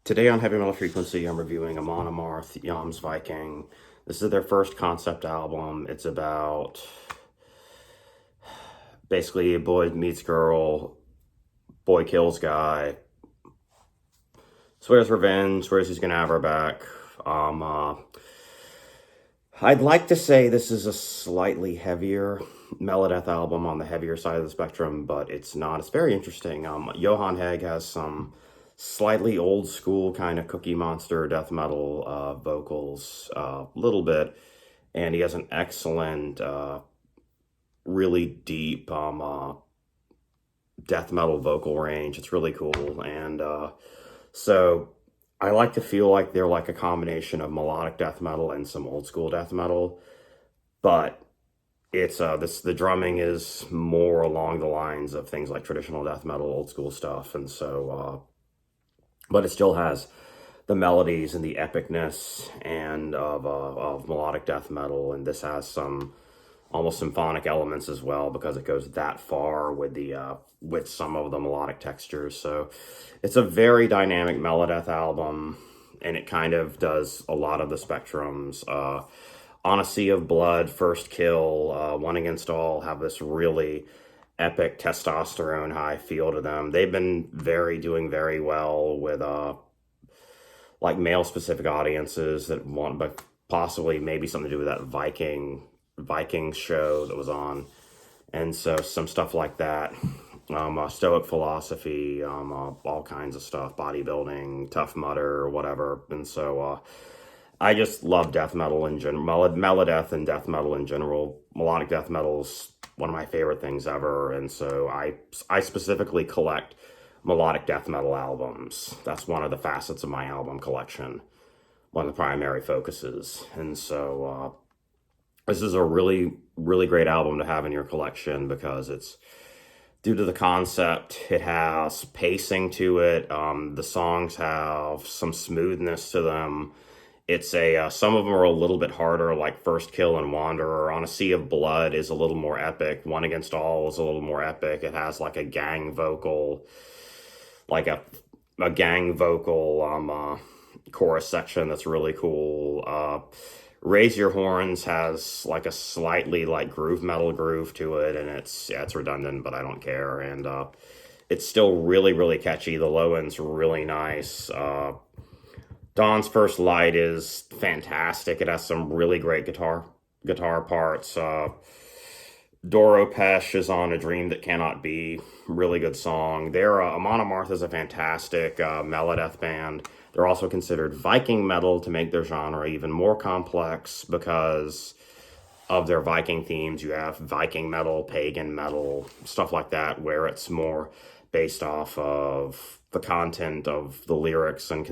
Today on Heavy Metal Frequency, I'm reviewing Amon Amarth, Jomsviking. This is their first concept album. It's about basically a boy meets girl, boy kills guy, swears revenge, swears he's gonna have her back. I'd like to say this is a slightly heavier Melodeath album, on the heavier side of the spectrum, but it's not. It's very interesting. Johan Hegg has some slightly old school kind of Cookie Monster death metal vocals, a little bit, and he has an excellent, really deep death metal vocal range. It's really cool, and so I like to feel like they're like a combination of melodic death metal and some old school death metal, but it's the drumming is more along the lines of things like traditional death metal, old school stuff, and so but it still has the melodies and the epicness and of melodic death metal, and this has some almost symphonic elements as well because it goes that far with the with some of the melodic textures. So it's a very dynamic Melodeath album, and it kind of does a lot of the spectrums. On a Sea of Blood, First Kill, One Against All have this really epic testosterone high feel to them. They've been doing very well with like male specific audiences that want, but possibly maybe something to do with that Viking show that was on, and so some stuff like that. Stoic philosophy, all kinds of stuff, bodybuilding, Tough Mudder, whatever. And so I just love death metal in general, Melodeath and death metal in general. Melodic death metal's one of my favorite things ever, and so I specifically collect melodic death metal albums. That's one of the facets of my album collection, one of the primary focuses. And so this is a really, really great album to have in your collection because it's, due to the concept, it has pacing to it. The songs have some smoothness to them. It's some of them are a little bit harder, like First Kill and Wanderer. On a Sea of Blood is a little more epic. One Against All is a little more epic. It has like a gang vocal, like a gang vocal chorus section that's really cool. Raise Your Horns has like a slightly like groove metal groove to it, and it's redundant, but I don't care. And it's still really, really catchy. The low end's really nice. Dawn's First Light is fantastic. It has some really great guitar parts. Doro Pesh is on A Dream That Cannot Be. Really good song. Amon Amarth is a fantastic Melodeath band. They're also considered Viking metal to make their genre even more complex because of their Viking themes. You have Viking metal, pagan metal, stuff like that, where it's more based off of the content of the lyrics and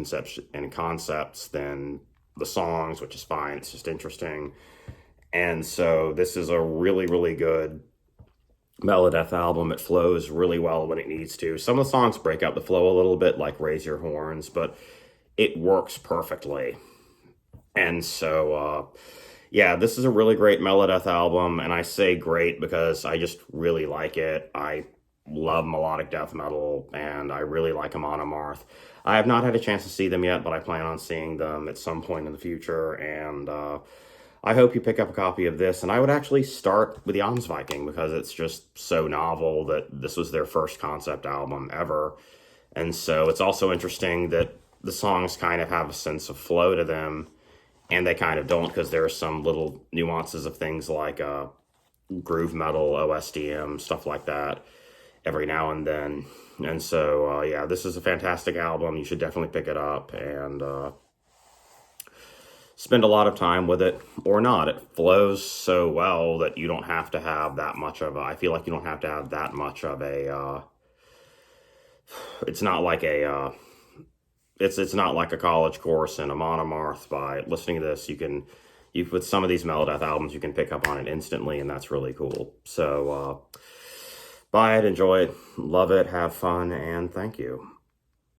concepts than the songs, which is fine. It's just interesting. And so this is a really, really good Melodeath album. It flows really well when it needs to. Some of the songs break up the flow a little bit, like Raise Your Horns, but it works perfectly. And so, yeah, this is a really great Melodeath album, and I say great because I just really like it. I love melodic death metal, and I really like Amon Amarth. I have not had a chance to see them yet, but I plan on seeing them at some point in the future, and I hope you pick up a copy of this. And I would actually start with the Jomsviking because it's just so novel that this was their first concept album ever. And so it's also interesting that the songs kind of have a sense of flow to them, and they kind of don't, because there are some little nuances of things like groove metal, OSDM, stuff like that every now and then. And so, yeah, this is a fantastic album. You should definitely pick it up and spend a lot of time with it, or not. It flows so well that you don't have to have that much of a, I feel like you don't have to have that much of a, it's not like a, it's not like a college course in Amon Amarth. By listening to this, with some of these Melodeath albums, you can pick up on it instantly, and that's really cool. So buy it, enjoy it, love it, have fun, and thank you.